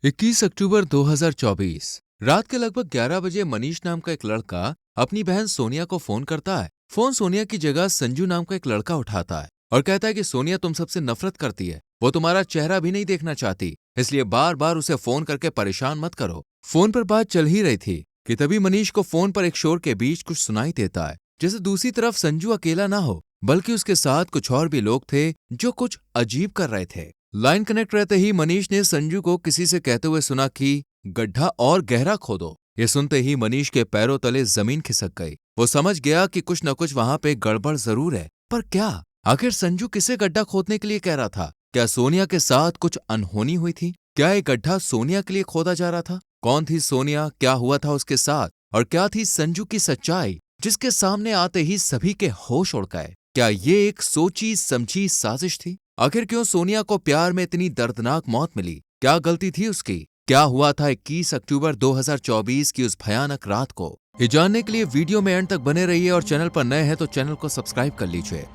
21 अक्टूबर 2024 रात के लगभग 11 बजे मनीष नाम का एक लड़का अपनी बहन सोनिया को फोन करता है। फोन सोनिया की जगह संजू नाम का एक लड़का उठाता है और कहता है कि सोनिया तुम सबसे नफरत करती है, वो तुम्हारा चेहरा भी नहीं देखना चाहती, इसलिए बार बार उसे फोन करके परेशान मत करो। फोन पर बात चल ही रही थी कि तभी मनीष को फोन पर एक शोर के बीच कुछ सुनाई देता है, जैसे दूसरी तरफ संजू अकेला ना हो बल्कि उसके साथ कुछ और भी लोग थे जो कुछ अजीब कर रहे थे। लाइन कनेक्ट रहते ही मनीष ने संजू को किसी से कहते हुए सुना कि गड्ढा और गहरा खोदो। ये सुनते ही मनीष के पैरों तले जमीन खिसक गई। वो समझ गया कि कुछ न कुछ वहां पे गड़बड़ जरूर है, पर क्या? आखिर संजू किसे गड्ढा खोदने के लिए कह रहा था? क्या सोनिया के साथ कुछ अनहोनी हुई थी? क्या ये गड्ढा सोनिया के लिए खोदा जा रहा था? कौन थी सोनिया, क्या हुआ था उसके साथ, और क्या थी संजू की सच्चाई जिसके सामने आते ही सभी के होश उड़ गए? क्या ये एक सोची समझी साजिश थी? आखिर क्यों सोनिया को प्यार में इतनी दर्दनाक मौत मिली? क्या गलती थी उसकी? क्या हुआ था 21 अक्टूबर 2024 की उस भयानक रात को? ये जानने के लिए वीडियो में एंड तक बने रहिए और चैनल पर नए हैं तो चैनल को सब्सक्राइब कर लीजिए।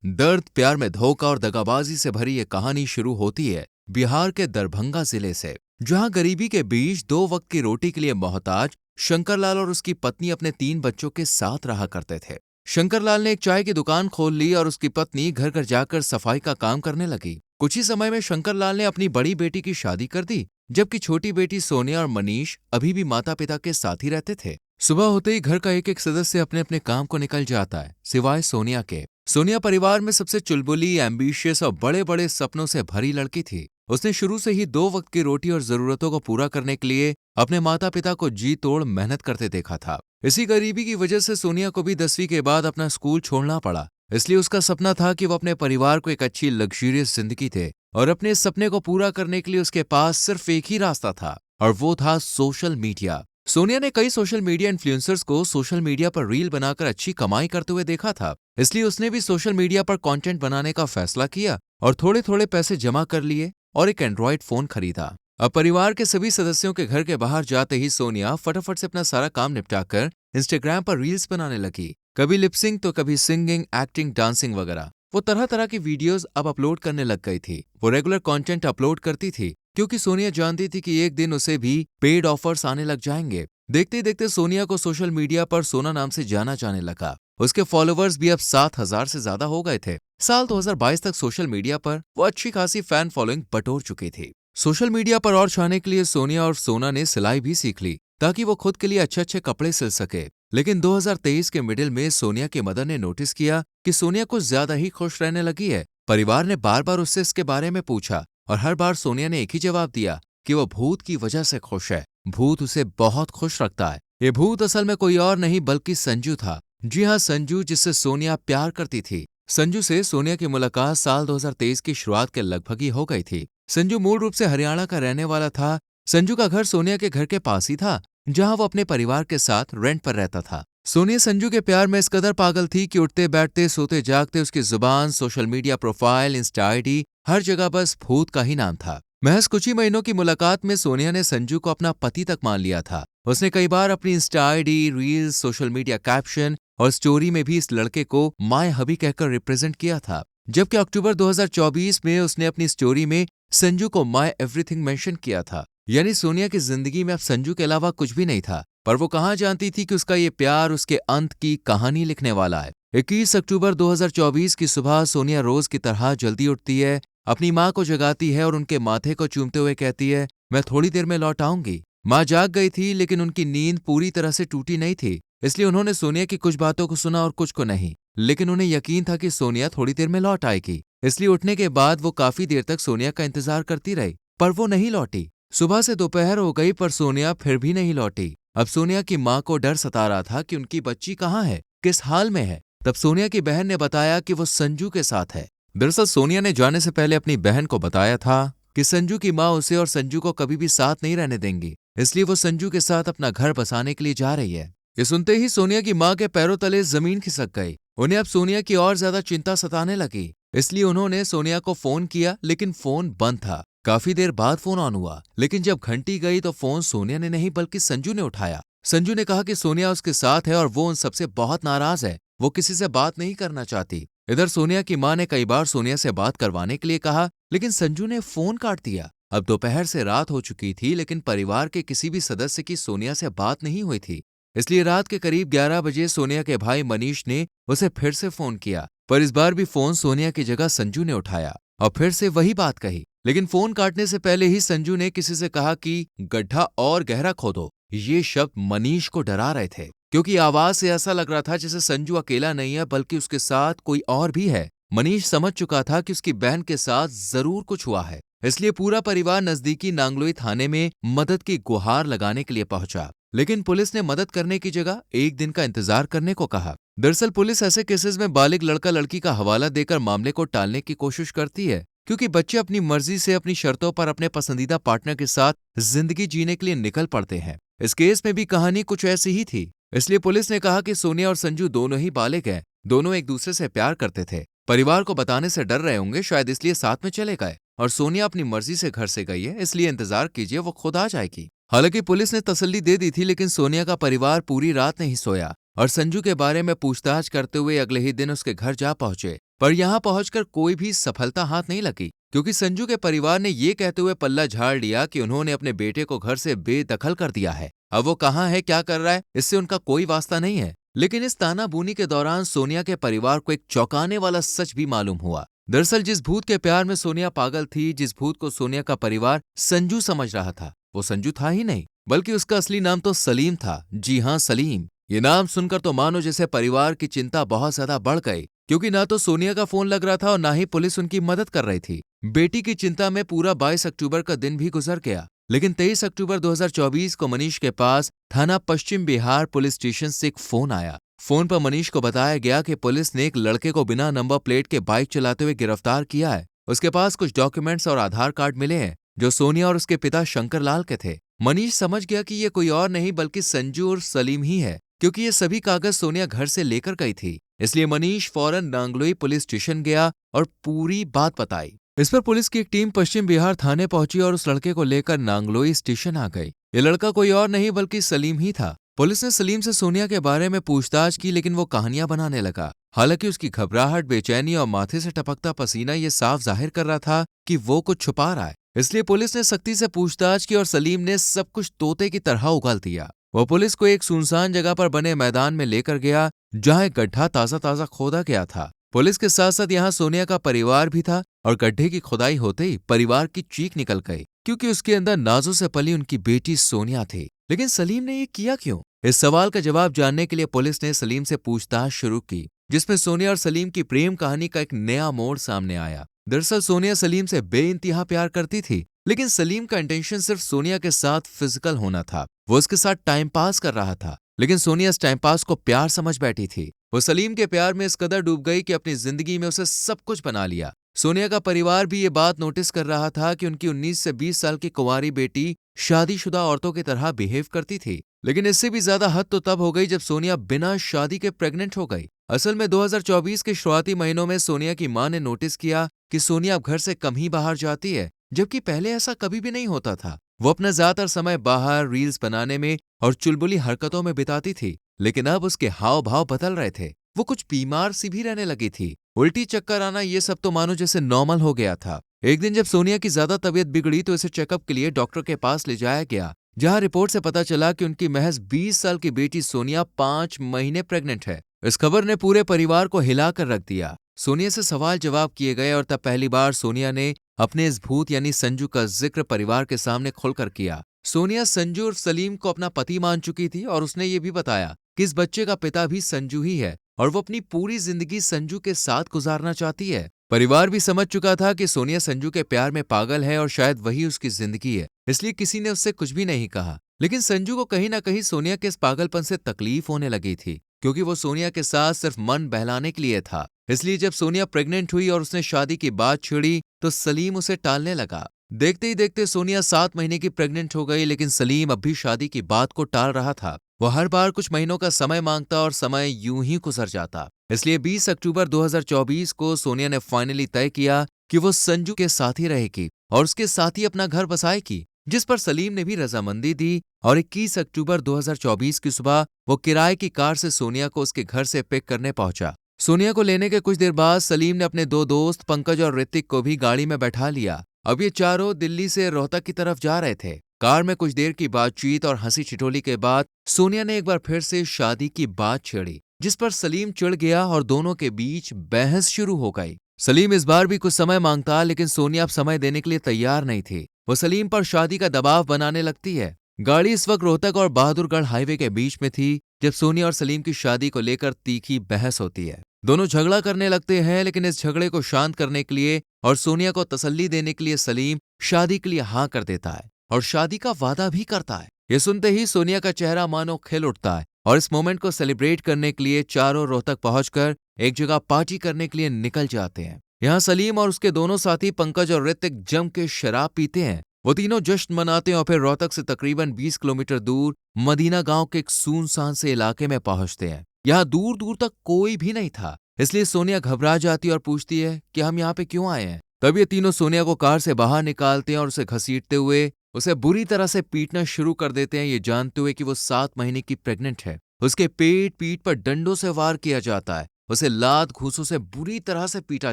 दर्द, प्यार में धोखा और दगाबाजी से भरी ये कहानी शुरू होती है बिहार के दरभंगा जिले से, जहां गरीबी के बीच 2 वक्त की रोटी के लिए मोहताज शंकरलाल और उसकी पत्नी अपने 3 बच्चों के साथ रहा करते थे। शंकरलाल ने एक चाय की दुकान खोल ली और उसकी पत्नी घर घर जाकर सफाई का काम करने लगी। कुछ ही समय में शंकरलाल ने अपनी बड़ी बेटी की शादी कर दी, जबकि छोटी बेटी सोनिया और मनीष अभी भी माता पिता के साथ ही रहते थे। सुबह होते ही घर का एक एक सदस्य अपने अपने काम को निकल जाता है, सिवाय सोनिया के। सोनिया परिवार में सबसे चुलबुली, एम्बिशियस और बड़े बड़े सपनों से भरी लड़की थी। उसने शुरू से ही 2 वक्त की रोटी और जरूरतों को पूरा करने के लिए अपने माता पिता को जी तोड़ मेहनत करते देखा था। इसी गरीबी की वजह से सोनिया को भी 10वीं के बाद अपना स्कूल छोड़ना पड़ा। इसलिए उसका सपना था कि वो अपने परिवार को एक अच्छी लग्जरियस जिंदगी दे, और अपने इस सपने को पूरा करने के लिए उसके पास सिर्फ एक ही रास्ता था, और वो था सोशल मीडिया। सोनिया ने कई सोशल मीडिया इन्फ्लुएंसर्स को सोशल मीडिया पर रील बनाकर अच्छी कमाई करते हुए देखा था, इसलिए उसने भी सोशल मीडिया पर कंटेंट बनाने का फैसला किया और थोड़े थोड़े पैसे जमा कर लिए और एक एंड्रॉयड फोन खरीदा। अब परिवार के सभी सदस्यों के घर के बाहर जाते ही सोनिया फटाफट से अपना सारा काम निपटाकर इंस्टाग्राम पर रील्स बनाने लगी। कभी लिपसिंग तो कभी सिंगिंग, एक्टिंग, डांसिंग वगैरह। वो तरह तरह की वीडियोस अब अपलोड करने लग गई थी। वो रेगुलर कंटेंट अपलोड करती थी क्योंकि सोनिया जानती थी कि एक दिन उसे भी पेड ऑफर्स आने लग जाएंगे। देखते ही देखते सोनिया को सोशल मीडिया पर सोना नाम से जाना जाने लगा। उसके फॉलोअर्स भी अब 7,000 से ज्यादा हो गए थे। साल 2022 तक सोशल मीडिया पर वो अच्छी खासी फैन फॉलोइंग बटोर चुकी थी। सोशल मीडिया पर और छाने के लिए सोनिया और सोना ने सिलाई भी सीख ली ताकि वो खुद के लिए अच्छे अच्छे कपड़े सिल सके। लेकिन 2023 के मिडिल में सोनिया के मदर ने नोटिस किया कि सोनिया कुछ ज्यादा ही खुश रहने लगी है। परिवार ने बार बार उससे इसके बारे में पूछा और हर बार सोनिया ने एक ही जवाब दिया कि वो भूत की वजह से खुश है। भूत उसे बहुत खुश रखता है। ये भूत असल में कोई और नहीं बल्कि संजू था। जी हाँ, संजू, जिससे सोनिया प्यार करती थी। संजू से सोनिया की मुलाकात साल 2023 की शुरुआत के लगभग ही हो गई थी। संजू मूल रूप से हरियाणा का रहने वाला था। संजू का घर सोनिया के घर के पास ही था, जहां वो अपने परिवार के साथ रेंट पर रहता था। सोनिया संजू के प्यार में इस कदर पागल थी कि उठते बैठते सोते जागते उसकी जुबान, social media profile, insta ID, हर जगह बस भूत का ही नाम था। महज कुछ ही महीनों की मुलाकात में सोनिया ने संजू को अपना पति तक मान लिया था। उसने कई बार अपनी Insta ID, reels, social media caption और स्टोरी में भी इस लड़के को माय हबी कहकर रिप्रेजेंट किया था। जबकि अक्टूबर 2024 में उसने अपनी स्टोरी में संजू को माय एवरीथिंग मेंशन किया था। यानी सोनिया की जिंदगी में अब संजू के अलावा कुछ भी नहीं था। पर वो कहाँ जानती थी कि उसका ये प्यार उसके अंत की कहानी लिखने वाला है। 21 अक्टूबर 2024 की सुबह सोनिया रोज की तरह जल्दी उठती है, अपनी माँ को जगाती है और उनके माथे को चूमते हुए कहती है, मैं थोड़ी देर में लौट आऊंगी। माँ जाग गई थी लेकिन उनकी नींद पूरी तरह से टूटी नहीं थी, इसलिए उन्होंने सोनिया की कुछ बातों को सुना और कुछ को नहीं। लेकिन उन्हें यकीन था कि सोनिया थोड़ी देर में लौट आएगी, इसलिए उठने के बाद वो काफी देर तक सोनिया का इंतजार करती रही, पर वो नहीं लौटी। सुबह से दोपहर हो गई पर सोनिया फिर भी नहीं लौटी। अब सोनिया की माँ को डर सता रहा था कि उनकी बच्ची कहाँ है, किस हाल में है। तब सोनिया की बहन ने बताया कि वो संजू के साथ है। दरअसल सोनिया ने जाने से पहले अपनी बहन को बताया था कि संजू की माँ उसे और संजू को कभी भी साथ नहीं रहने देंगी, इसलिए वो संजू के साथ अपना घर बसाने के लिए जा रही है। ये सुनते ही सोनिया की माँ के पैरों तले जमीन खिसक गई। उन्हें अब सोनिया की और ज्यादा चिंता सताने लगी, इसलिए उन्होंने सोनिया को फोन किया लेकिन फोन बंद था। काफी देर बाद फोन ऑन हुआ, लेकिन जब घंटी गई तो फोन सोनिया ने नहीं बल्कि संजू ने उठाया। संजू ने कहा कि सोनिया उसके साथ है और वो उन सबसे बहुत नाराज है, वो किसी से बात नहीं करना चाहती। इधर सोनिया की माँ ने कई बार सोनिया से बात करवाने के लिए कहा, लेकिन संजू ने फोन काट दिया। अब दोपहर से रात हो चुकी थी, लेकिन परिवार के किसी भी सदस्य की सोनिया से बात नहीं हुई थी। इसलिए रात के करीब 11 बजे सोनिया के भाई मनीष ने उसे फिर से फोन किया, पर इस बार भी फोन सोनिया की जगह संजू ने उठाया और फिर से वही बात कही। लेकिन फोन काटने से पहले ही संजू ने किसी से कहा कि गड्ढा और गहरा खोदो। ये शब्द मनीष को डरा रहे थे, क्योंकि आवाज से ऐसा लग रहा था जैसे संजू अकेला नहीं है बल्कि उसके साथ कोई और भी है। मनीष समझ चुका था कि उसकी बहन के साथ जरूर कुछ हुआ है, इसलिए पूरा परिवार नजदीकी नांगलोई थाने में मदद की गुहार लगाने के लिए पहुंचा। लेकिन पुलिस ने मदद करने की जगह एक दिन का इंतजार करने को कहा। दरअसल पुलिस ऐसे केसेस में बालिग लड़का लड़की का हवाला देकर मामले को टालने की कोशिश करती है, क्योंकि बच्चे अपनी मर्जी से अपनी शर्तों पर अपने पसंदीदा पार्टनर के साथ जिंदगी जीने के लिए निकल पड़ते हैं। इस केस में भी कहानी कुछ ऐसी ही थी। इसलिए पुलिस ने कहा कि सोनिया और संजू दोनों ही बालिग हैं, दोनों एक दूसरे से प्यार करते थे। परिवार को बताने से डर रहे होंगे, शायद इसलिए साथ में चले गए। और सोनिया अपनी मर्जी से घर से गई है, इसलिए इंतजार कीजिए, वो खुद आ जाएगी। हालांकि पुलिस ने तसल्ली दे दी थी, लेकिन सोनिया का परिवार पूरी रात नहीं सोया और संजू के बारे में पूछताछ करते हुए अगले ही दिन उसके घर जा पहुंचे। पर यहां पहुंचकर कोई भी सफलता हाथ नहीं लगी, क्योंकि संजू के परिवार ने ये कहते हुए पल्ला झाड़ लिया कि उन्होंने अपने बेटे को घर से बेदखल कर दिया है। अब वो कहाँ है, क्या कर रहा है, इससे उनका कोई वास्ता नहीं है। लेकिन इस तानाबूनी के दौरान सोनिया के परिवार को एक चौंकाने वाला सच भी मालूम हुआ। दरअसल जिस भूत के प्यार में सोनिया पागल थी, जिस भूत को सोनिया का परिवार संजू समझ रहा था, वो संजू था ही नहीं, बल्कि उसका असली नाम तो सलीम था। जी हाँ, सलीम। ये नाम सुनकर तो मानो जैसे परिवार की चिंता बहुत ज्यादा बढ़ गई, क्योंकि ना तो सोनिया का फोन लग रहा था और ना ही पुलिस उनकी मदद कर रही थी। बेटी की चिंता में पूरा 22 अक्टूबर का दिन भी गुजर गया। लेकिन 23 अक्टूबर 2024 को मनीष के पास थाना पश्चिम बिहार पुलिस स्टेशन से एक फोन आया। फोन पर मनीष को बताया गया कि पुलिस ने एक लड़के को बिना नंबर प्लेट के बाइक चलाते हुए गिरफ्तार किया है। उसके पास कुछ डॉक्यूमेंट्स और आधार कार्ड मिले हैं, जो सोनिया और उसके पिता शंकर लाल के थे। मनीष समझ गया कि ये कोई और नहीं बल्कि संजू और सलीम ही है, क्योंकि ये सभी कागज सोनिया घर से लेकर गई थी। इसलिए मनीष फौरन नांगलोई पुलिस स्टेशन गया और पूरी बात बताई। इस पर पुलिस की एक टीम पश्चिम बिहार थाने पहुंची और उस लड़के को लेकर नांगलोई स्टेशन आ गई। ये लड़का कोई और नहीं बल्कि सलीम ही था। पुलिस ने सलीम से सोनिया के बारे में पूछताछ की, लेकिन वो कहानियां बनाने लगा। हालांकि उसकी घबराहट, बेचैनी और माथे से टपकता पसीना ये साफ जाहिर कर रहा था कि वो कुछ छुपा रहा है। इसलिए पुलिस ने सख्ती से पूछताछ की और सलीम ने सब कुछ तोते की तरह उगल दिया। वो पुलिस को एक सुनसान जगह पर बने मैदान में लेकर गया, जहां एक गड्ढा ताजा ताजा खोदा गया था। पुलिस के साथ साथ यहाँ सोनिया का परिवार भी था और गड्ढे की खुदाई होते ही परिवार की चीख निकल गई, क्योंकि उसके अंदर नाजों से पली उनकी बेटी सोनिया थी। लेकिन सलीम ने ये किया क्यों? इस सवाल का जवाब जानने के लिए पुलिस ने सलीम से पूछताछ शुरू की, जिसमें सोनिया और सलीम की प्रेम कहानी का एक नया मोड़ सामने आया। दरअसल सोनिया सलीम से बेइंतहा प्यार करती थी, लेकिन सलीम का इंटेंशन सिर्फ सोनिया के साथ फिजिकल होना था। वो उसके साथ टाइम पास कर रहा था, लेकिन सोनिया इस टाइम पास को प्यार समझ बैठी थी। वो सलीम के प्यार में इस कदर डूब गई कि अपनी जिंदगी में उसे सब कुछ बना लिया। सोनिया का परिवार भी ये बात नोटिस कर रहा था कि उनकी 19 से 20 साल की कुंवारी बेटी शादीशुदा औरतों की तरह बिहेव करती थी। लेकिन इससे भी ज्यादा हद तो तब हो गई जब सोनिया बिना शादी के प्रेग्नेंट हो गई। असल में 2024 के शुरुआती महीनों में सोनिया की मां ने नोटिस किया कि सोनिया अब घर से कम ही बाहर जाती है, जबकि पहले ऐसा कभी भी नहीं होता था। वो अपना ज्यादातर समय बाहर रील्स बनाने में और चुलबुली हरकतों में बिताती थी, लेकिन अब उसके हाव भाव बदल रहे थे। वो कुछ बीमार सी भी रहने लगी थी। उल्टी चक्कर आना, ये सब तो मानो जैसे नॉर्मल हो गया था। एक दिन जब सोनिया की ज्यादा तबीयत बिगड़ी तो इसे चेकअप के लिए डॉक्टर के पास ले जाया गया, जहां रिपोर्ट से पता चला कि उनकी महज 20 साल की बेटी सोनिया 5 महीने प्रेग्नेंट है। इस खबर ने पूरे परिवार को हिलाकर रख दिया। सोनिया से सवाल जवाब किए गए और तब पहली बार सोनिया ने अपने इस भूत यानी संजू का जिक्र परिवार के सामने खुलकर किया। सोनिया संजू और सलीम को अपना पति मान चुकी थी और उसने ये भी बताया कि इस बच्चे का पिता भी संजू ही है और वो अपनी पूरी जिंदगी संजू के साथ गुजारना चाहती है। परिवार भी समझ चुका था कि सोनिया संजू के प्यार में पागल है और शायद वही उसकी जिंदगी है, इसलिए किसी ने उससे कुछ भी नहीं कहा। लेकिन संजू को कहीं ना कहीं सोनिया के इस पागलपन से तकलीफ होने लगी थी, क्योंकि वो सोनिया के साथ सिर्फ मन बहलाने के लिए था। इसलिए जब सोनिया प्रेग्नेंट हुई और उसने शादी की बात छेड़ी तो सलीम उसे टालने लगा। देखते ही देखते सोनिया 7 महीने की प्रेग्नेंट हो गई, लेकिन सलीम अब भी शादी की बात को टाल रहा था। वो हर बार कुछ महीनों का समय मांगता और समय यूं ही गुजर जाता। इसलिए 20 अक्टूबर 2024 को सोनिया ने फाइनली तय किया कि वो संजू के साथ ही रहेगी और उसके साथ ही अपना घर बसाएगी, जिस पर सलीम ने भी रजामंदी दी। और 21 अक्टूबर 2024 की सुबह वो किराए की कार से सोनिया को उसके घर से पिक करने पहुंचा। सोनिया को लेने के कुछ देर बाद सलीम ने अपने दो दोस्त पंकज और ऋतिक को भी गाड़ी में बैठा लिया। अब ये चारों दिल्ली से रोहतक की तरफ जा रहे थे। कार में कुछ देर की बातचीत और हंसी ठिठोली के बाद सोनिया ने एक बार फिर से शादी की बात छेड़ी, जिस पर सलीम चिढ़ गया और दोनों के बीच बहस शुरू हो गई। सलीम इस बार भी कुछ समय मांगता, लेकिन सोनिया अब समय देने के लिए तैयार नहीं थी। वो सलीम पर शादी का दबाव बनाने लगती है। गाड़ी इस वक्त रोहतक और बहादुरगढ़ हाईवे के बीच में थी जब सोनिया और सलीम की शादी को लेकर तीखी बहस होती है। दोनों झगड़ा करने लगते हैं, लेकिन इस झगड़े को शांत करने के लिए और सोनिया को तसल्ली देने के लिए सलीम शादी के लिए हाँ कर देता है और शादी का वादा भी करता है। ये सुनते ही सोनिया का चेहरा मानो खिल उठता है और इस मोमेंट को सेलिब्रेट करने के लिए चारों रोहतक पहुंचकर एक जगह पार्टी करने के लिए निकल जाते हैं। यहाँ सलीम और उसके दोनों साथी पंकज और ऋतिक जम के शराब पीते हैं। वो तीनों जश्न मनाते हैं और फिर रोहतक से तकरीबन 20 किलोमीटर दूर मदीना गांव के एक सुनसान से इलाके में पहुंचते हैं। यहाँ दूर दूर तक कोई भी नहीं था, इसलिए सोनिया घबरा जाती है और पूछती है कि हम यहाँ पे क्यों आए हैं। तब ये तीनों सोनिया को कार से बाहर निकालते हैं और उसे घसीटते हुए उसे बुरी तरह से पीटना शुरू कर देते हैं, ये जानते हुए कि वो 7 महीने की प्रेग्नेंट है। उसके पेट पीठ पर डंडों से वार किया जाता है, उसे लात घूंसों से बुरी तरह से पीटा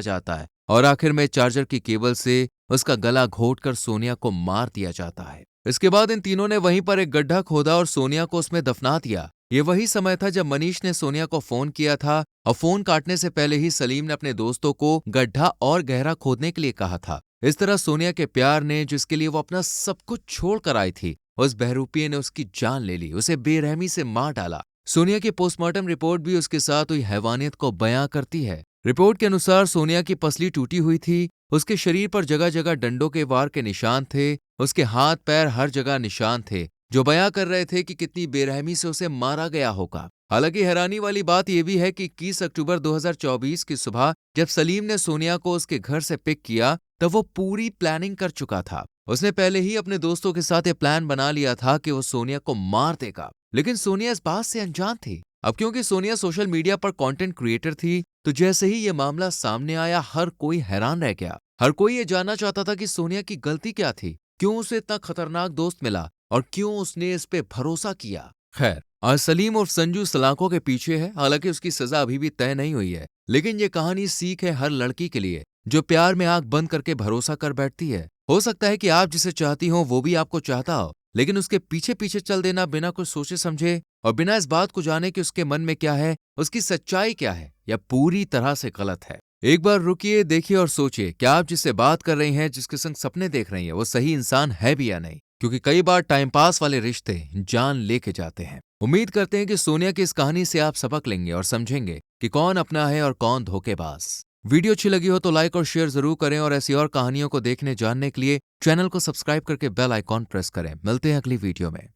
जाता है और आखिर में चार्जर की केबल से उसका गला घोंटकर सोनिया को मार दिया जाता है। इसके बाद इन तीनों ने वहीं पर एक गड्ढा खोदा और सोनिया को उसमें दफना दिया। ये वही समय था जब मनीष ने सोनिया को फोन किया था और फोन काटने से पहले ही सलीम ने अपने दोस्तों को गड्ढा और गहरा खोदने के लिए कहा था। इस तरह सोनिया के प्यार ने, जिसके लिए वो अपना सब कुछ छोड़ कर आई थी, उस बहरूपिये ने उसकी जान ले ली, उसे बेरहमी से मार डाला। सोनिया की पोस्टमार्टम रिपोर्ट भी उसके साथ हुई हैवानियत को बयां करती है। रिपोर्ट के अनुसार सोनिया की पसली टूटी हुई थी, उसके शरीर पर जगह जगह डंडों के वार के निशान थे, उसके हाथ पैर हर जगह निशान थे, जो बयां कर रहे थे कि कितनी बेरहमी से उसे मारा गया होगा। हालांकि हैरानी वाली बात यह भी है कि 21 अक्टूबर 2024 की सुबह जब सलीम ने सोनिया को उसके घर से पिक किया, तब वो पूरी प्लानिंग कर चुका था। उसने पहले ही अपने दोस्तों के साथ ये प्लान बना लिया था कि वो सोनिया को मार देगा, लेकिन सोनिया इस बात से अनजान थी। अब क्योंकि सोनिया सोशल मीडिया पर कंटेंट क्रिएटर थी, तो जैसे ही ये मामला सामने आया, हर कोई हैरान रह गया। हर कोई ये जानना चाहता था कि सोनिया की गलती क्या थी, क्यों उसे इतना खतरनाक दोस्त मिला और क्यों उसने इस पे भरोसा किया। खैर, आज सलीम और संजू सलाखों के पीछे है। हालांकि उसकी सजा अभी भी तय नहीं हुई है, लेकिन ये कहानी सीख है हर लड़की के लिए जो प्यार में आंख बंद करके भरोसा कर बैठती है। हो सकता है कि आप जिसे चाहती हो वो भी आपको चाहता हो, लेकिन उसके पीछे पीछे चल देना बिना कुछ सोचे समझे और बिना इस बात को जाने कि उसके मन में क्या है, उसकी सच्चाई क्या है, यह पूरी तरह से गलत है। एक बार रुकिए, देखिए और सोचिए, क्या आप जिससे बात कर रही हैं, जिसके संग सपने देख रही हैं, वो सही इंसान है भी या नहीं। क्योंकि कई बार टाइम पास वाले रिश्ते जान लेके जाते हैं। उम्मीद करते हैं कि सोनिया की इस कहानी से आप सबक लेंगे और समझेंगे कि कौन अपना है और कौन धोखेबाज। वीडियो अच्छी लगी हो तो लाइक और शेयर जरूर करें और ऐसी और कहानियों को देखने जानने के लिए चैनल को सब्सक्राइब करके बेल आइकॉन प्रेस करें। मिलते हैं अगली वीडियो में।